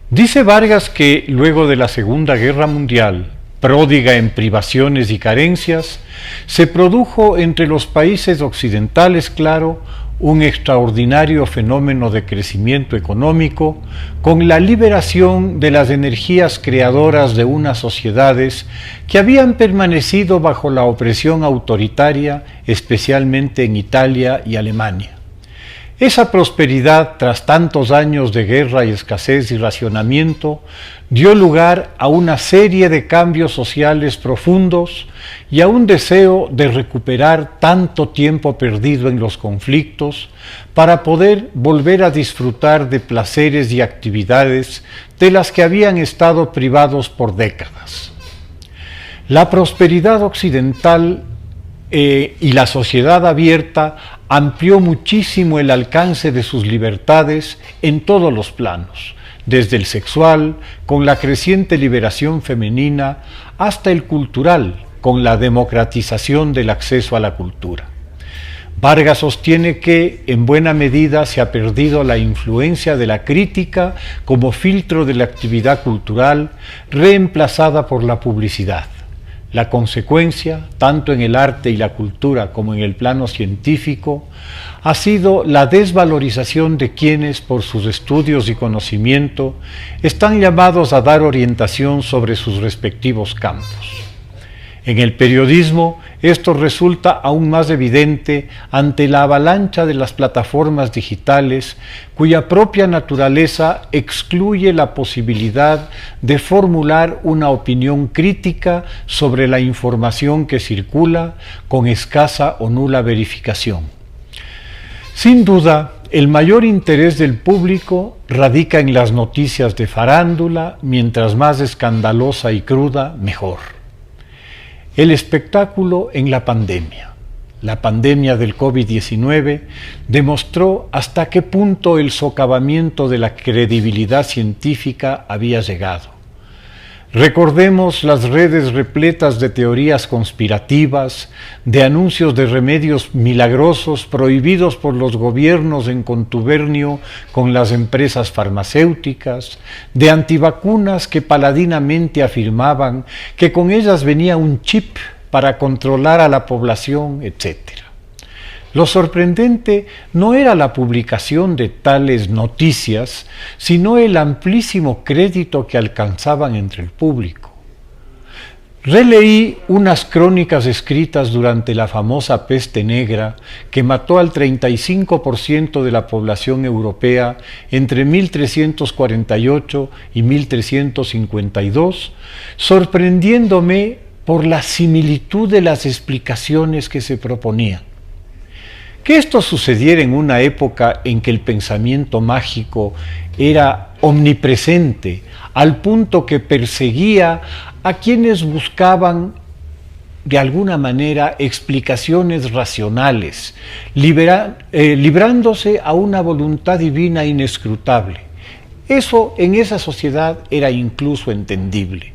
Dice Vargas que luego de la Segunda Guerra Mundial, pródiga en privaciones y carencias, se produjo entre los países occidentales, claro, un extraordinario fenómeno de crecimiento económico con la liberación de las energías creadoras de unas sociedades que habían permanecido bajo la opresión autoritaria, especialmente en Italia y Alemania. Esa prosperidad, tras tantos años de guerra y escasez y racionamiento, dio lugar a una serie de cambios sociales profundos y a un deseo de recuperar tanto tiempo perdido en los conflictos para poder volver a disfrutar de placeres y actividades de las que habían estado privados por décadas. La prosperidad occidental y la sociedad abierta amplió muchísimo el alcance de sus libertades en todos los planos, desde el sexual, con la creciente liberación femenina, hasta el cultural, con la democratización del acceso a la cultura. Vargas sostiene que, en buena medida, se ha perdido la influencia de la crítica como filtro de la actividad cultural, reemplazada por la publicidad. La consecuencia, tanto en el arte y la cultura como en el plano científico, ha sido la desvalorización de quienes, por sus estudios y conocimiento, están llamados a dar orientación sobre sus respectivos campos. En el periodismo, esto resulta aún más evidente ante la avalancha de las plataformas digitales, cuya propia naturaleza excluye la posibilidad de formular una opinión crítica sobre la información que circula con escasa o nula verificación. Sin duda, el mayor interés del público radica en las noticias de farándula, mientras más escandalosa y cruda, mejor. El espectáculo en la pandemia. La pandemia del COVID-19 demostró hasta qué punto el socavamiento de la credibilidad científica había llegado. Recordemos las redes repletas de teorías conspirativas, de anuncios de remedios milagrosos prohibidos por los gobiernos en contubernio con las empresas farmacéuticas, de antivacunas que paladinamente afirmaban que con ellas venía un chip para controlar a la población, etc. Lo sorprendente no era la publicación de tales noticias, sino el amplísimo crédito que alcanzaban entre el público. Releí unas crónicas escritas durante la famosa peste negra que mató al 35% de la población europea entre 1348 y 1352, sorprendiéndome por la similitud de las explicaciones que se proponían. Que esto sucediera en una época en que el pensamiento mágico era omnipresente, al punto que perseguía a quienes buscaban de alguna manera explicaciones racionales, librándose a una voluntad divina inescrutable. Eso en esa sociedad era incluso entendible.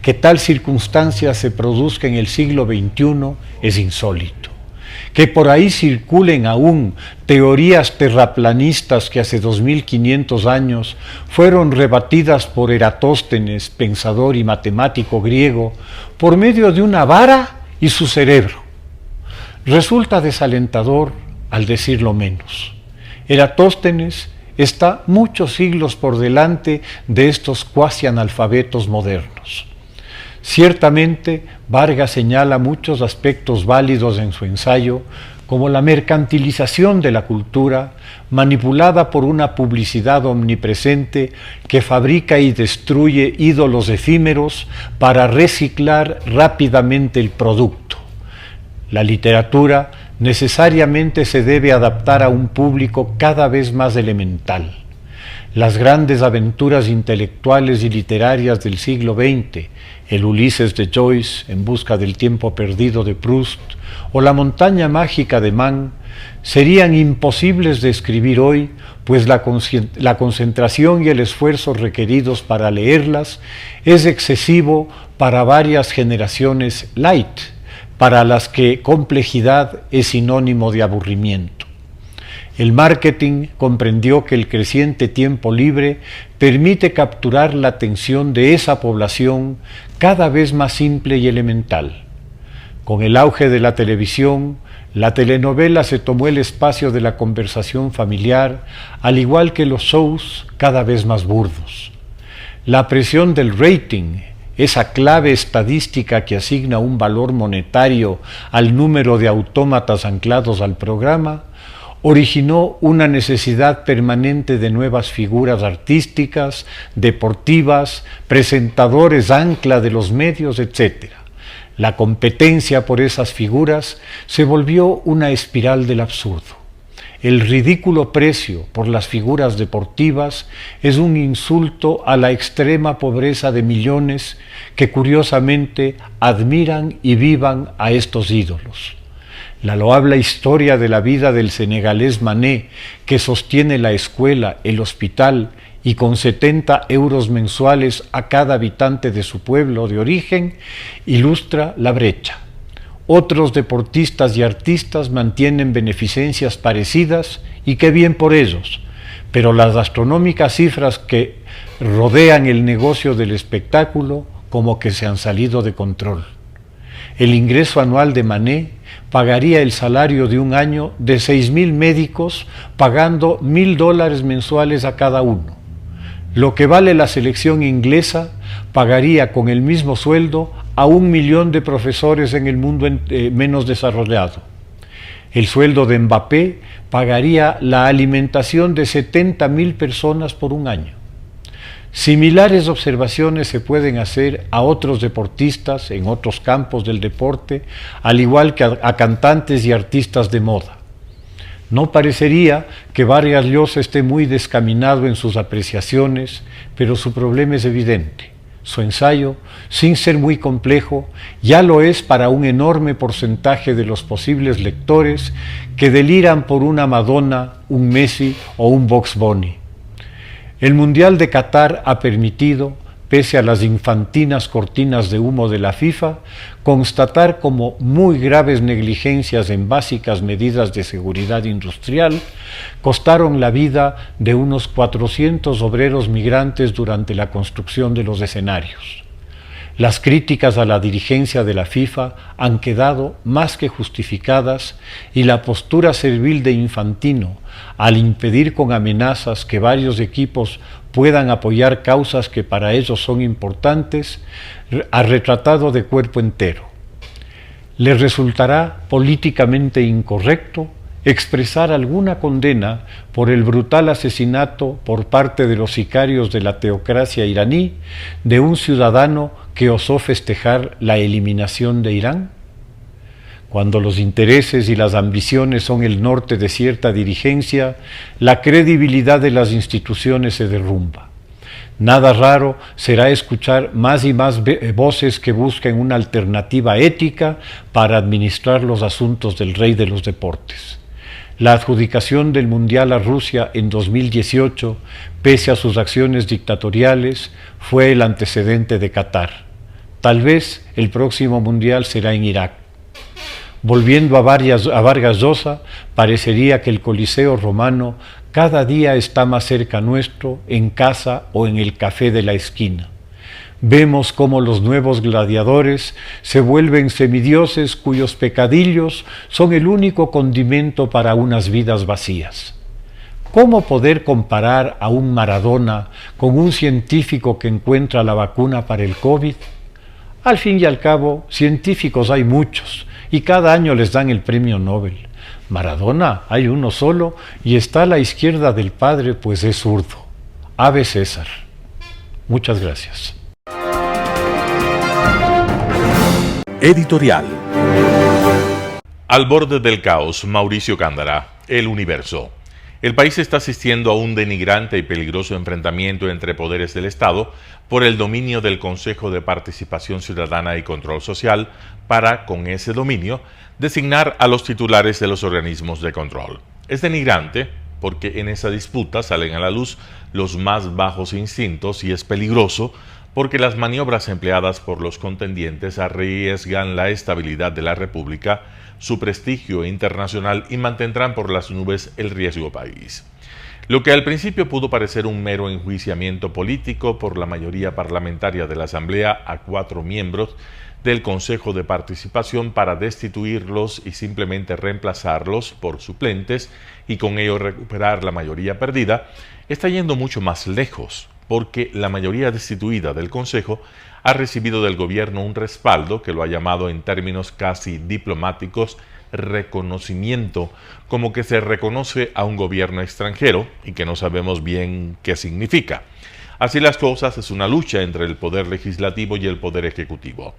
Que tal circunstancia se produzca en el siglo XXI es insólito. Que por ahí circulen aún teorías terraplanistas que hace 2500 años fueron rebatidas por Eratóstenes, pensador y matemático griego, por medio de una vara y su cerebro. Resulta desalentador al decirlo menos. Eratóstenes está muchos siglos por delante de estos cuasi analfabetos modernos. Ciertamente, Vargas señala muchos aspectos válidos en su ensayo, como la mercantilización de la cultura, manipulada por una publicidad omnipresente que fabrica y destruye ídolos efímeros para reciclar rápidamente el producto. La literatura necesariamente se debe adaptar a un público cada vez más elemental. Las grandes aventuras intelectuales y literarias del siglo XX, el Ulises de Joyce en busca del tiempo perdido de Proust o la montaña mágica de Mann, serían imposibles de escribir hoy, pues la concentración y el esfuerzo requeridos para leerlas es excesivo para varias generaciones light, para las que complejidad es sinónimo de aburrimiento. El marketing comprendió que el creciente tiempo libre permite capturar la atención de esa población cada vez más simple y elemental. Con el auge de la televisión, La telenovela se tomó el espacio de la conversación familiar, al igual que los shows cada vez más burdos. La presión del rating, esa clave estadística que asigna un valor monetario al número de autómatas anclados al programa, originó una necesidad permanente de nuevas figuras artísticas, deportivas, presentadores ancla de los medios, etc. La competencia por esas figuras se volvió una espiral del absurdo. El ridículo precio por las figuras deportivas es un insulto a la extrema pobreza de millones que curiosamente admiran y vivan a estos ídolos. La loable historia de la vida del senegalés Mané, que sostiene la escuela, el hospital y con 70 euros mensuales a cada habitante de su pueblo de origen, ilustra la brecha. Otros deportistas y artistas mantienen beneficencias parecidas y qué bien por ellos, pero las astronómicas cifras que rodean el negocio del espectáculo como que se han salido de control. El ingreso anual de Mané pagaría el salario de un año de 6.000 médicos pagando $1.000 mensuales a cada uno. Lo que vale la selección inglesa pagaría con el mismo sueldo a 1 millón de profesores en el mundo menos desarrollado. El sueldo de Mbappé pagaría la alimentación de 70.000 personas por un año. Similares observaciones se pueden hacer a otros deportistas en otros campos del deporte, al igual que a cantantes y artistas de moda. No parecería que Vargas Llosa esté muy descaminado en sus apreciaciones, pero su problema es evidente. Su ensayo, sin ser muy complejo, ya lo es para un enorme porcentaje de los posibles lectores que deliran por una Madonna, un Messi o un Bugs Bunny. El Mundial de Qatar ha permitido, pese a las infantinas cortinas de humo de la FIFA, constatar como muy graves negligencias en básicas medidas de seguridad industrial costaron la vida de unos 400 obreros migrantes durante la construcción de los escenarios. Las críticas a la dirigencia de la FIFA han quedado más que justificadas y la postura servil de Infantino, al impedir con amenazas que varios equipos puedan apoyar causas que para ellos son importantes, ha retratado de cuerpo entero. Les resultará políticamente incorrecto expresar alguna condena por el brutal asesinato por parte de los sicarios de la teocracia iraní de un ciudadano que osó festejar la eliminación de Irán. Cuando los intereses y las ambiciones son el norte de cierta dirigencia, la credibilidad de las instituciones se derrumba. Nada raro será escuchar más y más voces que busquen una alternativa ética para administrar los asuntos del rey de los deportes. La adjudicación del Mundial a Rusia en 2018, pese a sus acciones dictatoriales, fue el antecedente de Qatar. Tal vez el próximo Mundial será en Irak. Volviendo a Vargas Llosa, parecería que el Coliseo romano cada día está más cerca nuestro, en casa o en el café de la esquina. Vemos cómo los nuevos gladiadores se vuelven semidioses cuyos pecadillos son el único condimento para unas vidas vacías. ¿Cómo poder comparar a un Maradona con un científico que encuentra la vacuna para el COVID? Al fin y al cabo, científicos hay muchos y cada año les dan el premio Nobel. Maradona hay uno solo y está a la izquierda del padre, pues es zurdo. Ave César. Muchas gracias. Editorial. Al borde del caos, Mauricio Cándara, El Universo. El país está asistiendo a un denigrante y peligroso enfrentamiento entre poderes del Estado por el dominio del Consejo de Participación Ciudadana y Control Social para, con ese dominio, designar a los titulares de los organismos de control. Es denigrante porque en esa disputa salen a la luz los más bajos instintos y es peligroso porque las maniobras empleadas por los contendientes arriesgan la estabilidad de la República, su prestigio internacional y mantendrán por las nubes el riesgo país. Lo que al principio pudo parecer un mero enjuiciamiento político por la mayoría parlamentaria de la Asamblea a 4 miembros, del Consejo de Participación para destituirlos y simplemente reemplazarlos por suplentes y con ello recuperar la mayoría perdida, está yendo mucho más lejos, porque la mayoría destituida del Consejo ha recibido del gobierno un respaldo que lo ha llamado en términos casi diplomáticos reconocimiento, como que se reconoce a un gobierno extranjero y que no sabemos bien qué significa. Así las cosas, es una lucha entre el poder legislativo y el poder ejecutivo.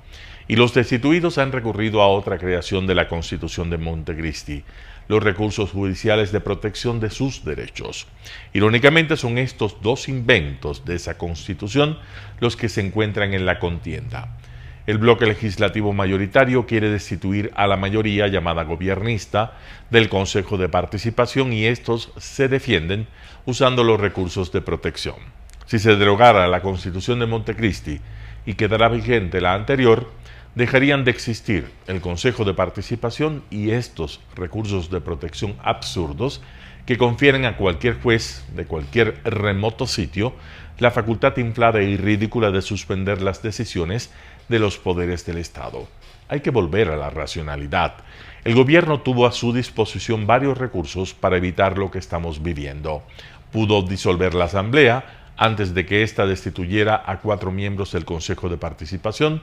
Y los destituidos han recurrido a otra creación de la Constitución de Montecristi, los recursos judiciales de protección de sus derechos. Irónicamente, son estos dos inventos de esa Constitución los que se encuentran en la contienda. El bloque legislativo mayoritario quiere destituir a la mayoría llamada gobiernista del Consejo de Participación y estos se defienden usando los recursos de protección. Si se derogara la Constitución de Montecristi y quedara vigente la anterior, dejarían de existir el Consejo de Participación y estos recursos de protección absurdos que confieren a cualquier juez de cualquier remoto sitio la facultad inflada y ridícula de suspender las decisiones de los poderes del Estado. Hay que volver a la racionalidad. El gobierno tuvo a su disposición varios recursos para evitar lo que estamos viviendo. Pudo disolver la Asamblea antes de que ésta destituyera a 4 miembros del Consejo de Participación,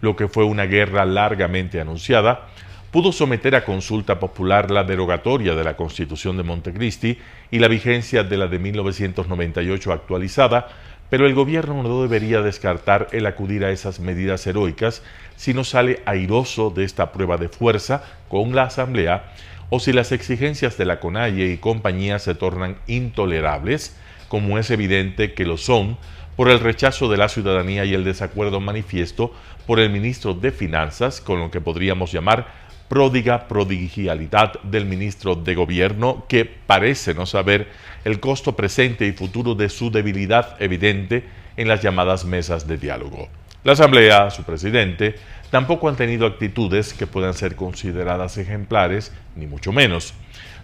lo que fue una guerra largamente anunciada. Pudo someter a consulta popular la derogatoria de la Constitución de Montecristi y la vigencia de la de 1998 actualizada, pero el gobierno no debería descartar el acudir a esas medidas heroicas si no sale airoso de esta prueba de fuerza con la Asamblea o si las exigencias de la CONAIE y compañía se tornan intolerables, como es evidente que lo son por el rechazo de la ciudadanía y el desacuerdo manifiesto por el ministro de Finanzas con lo que podríamos llamar prodigialidad del ministro de Gobierno, que parece no saber el costo presente y futuro de su debilidad evidente en las llamadas mesas de diálogo. La Asamblea, su presidente, tampoco han tenido actitudes que puedan ser consideradas ejemplares, ni mucho menos.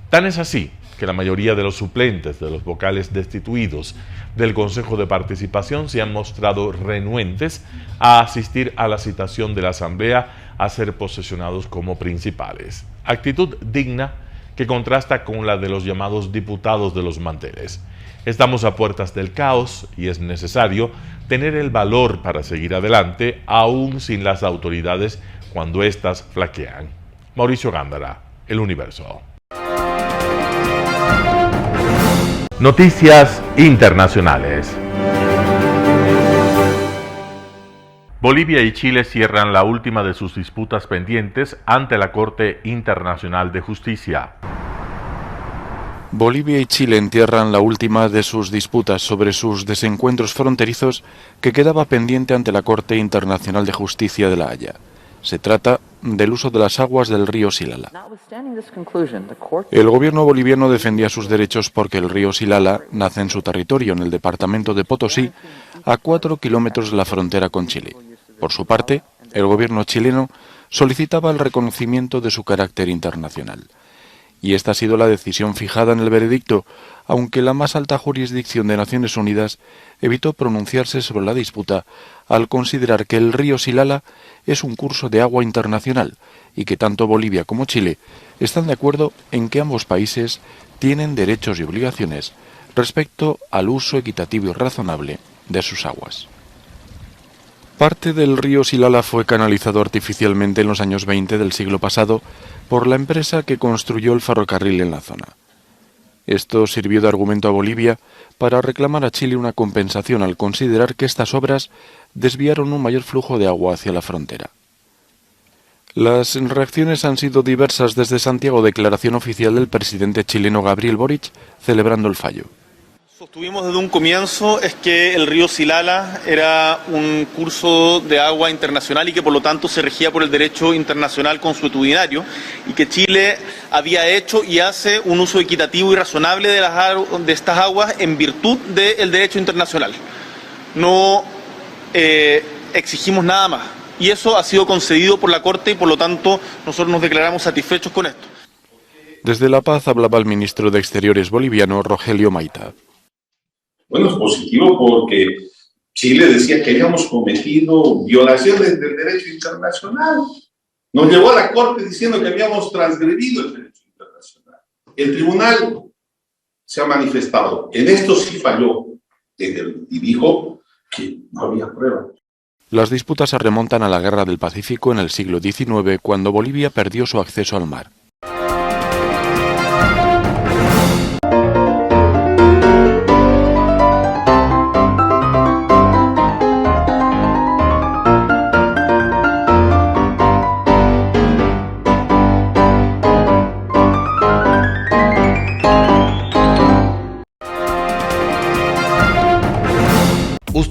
Tan es así que la mayoría de los suplentes de los vocales destituidos del Consejo de Participación se han mostrado renuentes a asistir a la citación de la Asamblea a ser posesionados como principales. Actitud digna que contrasta con la de los llamados diputados de los manteles. Estamos a puertas del caos y es necesario tener el valor para seguir adelante, aún sin las autoridades cuando éstas flaquean. Mauricio Gándara, El Universo. Noticias internacionales. Bolivia y Chile cierran la última de sus disputas pendientes ante la Corte Internacional de Justicia. Bolivia y Chile entierran la última de sus disputas sobre sus desencuentros fronterizos que quedaba pendiente ante la Corte Internacional de Justicia de La Haya. Se trata del uso de las aguas del río Silala. El gobierno boliviano defendía sus derechos porque el río Silala nace en su territorio, en el departamento de Potosí, a 4 kilómetros de la frontera con Chile. Por su parte, el gobierno chileno solicitaba el reconocimiento de su carácter internacional. Y esta ha sido la decisión fijada en el veredicto, aunque la más alta jurisdicción de Naciones Unidas evitó pronunciarse sobre la disputa al considerar que el río Silala es un curso de agua internacional y que tanto Bolivia como Chile están de acuerdo en que ambos países tienen derechos y obligaciones respecto al uso equitativo y razonable de sus aguas. Parte del río Silala fue canalizado artificialmente en los años 20 del siglo pasado por la empresa que construyó el ferrocarril en la zona. Esto sirvió de argumento a Bolivia para reclamar a Chile una compensación al considerar que estas obras desviaron un mayor flujo de agua hacia la frontera. Las reacciones han sido diversas desde Santiago, declaración oficial del presidente chileno Gabriel Boric, celebrando el fallo. Sostuvimos desde un comienzo es que el río Silala era un curso de agua internacional y que por lo tanto se regía por el derecho internacional consuetudinario y que Chile había hecho y hace un uso equitativo y razonable de estas aguas en virtud del derecho internacional. No exigimos nada más y eso ha sido concedido por la Corte y por lo tanto nosotros nos declaramos satisfechos con esto. Desde La Paz hablaba el ministro de Exteriores boliviano Rogelio Maita. Bueno, es positivo porque Chile decía que habíamos cometido violaciones del derecho internacional. Nos llevó a la Corte diciendo que habíamos transgredido el derecho internacional. El tribunal se ha manifestado. En esto sí falló y dijo que no había prueba. Las disputas se remontan a la Guerra del Pacífico en el siglo XIX, cuando Bolivia perdió su acceso al mar.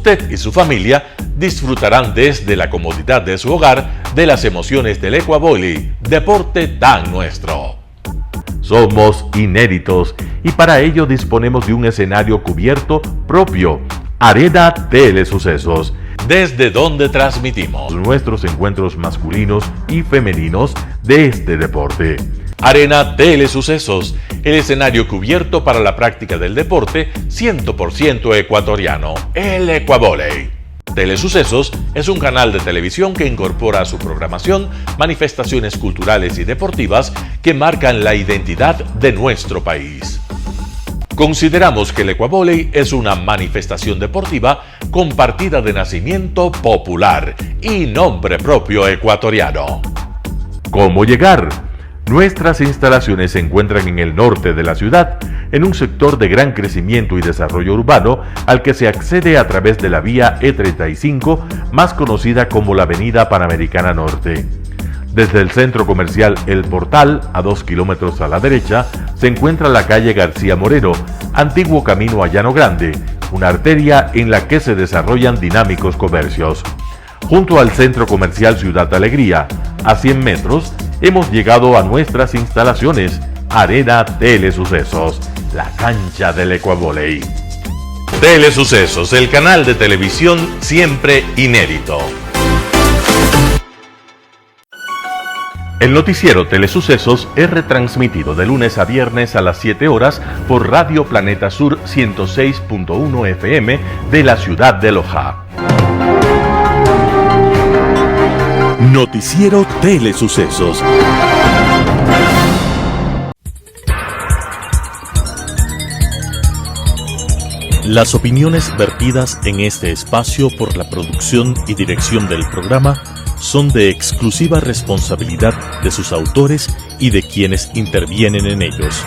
Usted y su familia disfrutarán desde la comodidad de su hogar de las emociones del Ecuavoli, deporte tan nuestro. Somos inéditos y para ello disponemos de un escenario cubierto propio, Arena Telesucesos, desde donde transmitimos nuestros encuentros masculinos y femeninos de este deporte. Arena Telesucesos, el escenario cubierto para la práctica del deporte 100% ecuatoriano, el Ecuavoli. Telesucesos es un canal de televisión que incorpora a su programación manifestaciones culturales y deportivas que marcan la identidad de nuestro país. Consideramos que el Ecuavoli es una manifestación deportiva con partida de nacimiento popular y nombre propio ecuatoriano. ¿Cómo llegar? Nuestras instalaciones se encuentran en el norte de la ciudad, en un sector de gran crecimiento y desarrollo urbano al que se accede a través de la vía E35, más conocida como la Avenida Panamericana Norte. Desde el centro comercial El Portal, a 2 kilómetros a la derecha, se encuentra la calle García Moreno, antiguo camino a Llano Grande, una arteria en la que se desarrollan dinámicos comercios. Junto al centro comercial Ciudad Alegría, a 100 metros, hemos llegado a nuestras instalaciones, Arena Telesucesos, la cancha del Ecuavoli. Telesucesos, el canal de televisión siempre inédito. El noticiero Telesucesos es retransmitido de lunes a viernes a las 7 horas por Radio Planeta Sur 106.1 FM de la ciudad de Loja. Noticiero Telesucesos. Las opiniones vertidas en este espacio por la producción y dirección del programa son de exclusiva responsabilidad de sus autores y de quienes intervienen en ellos.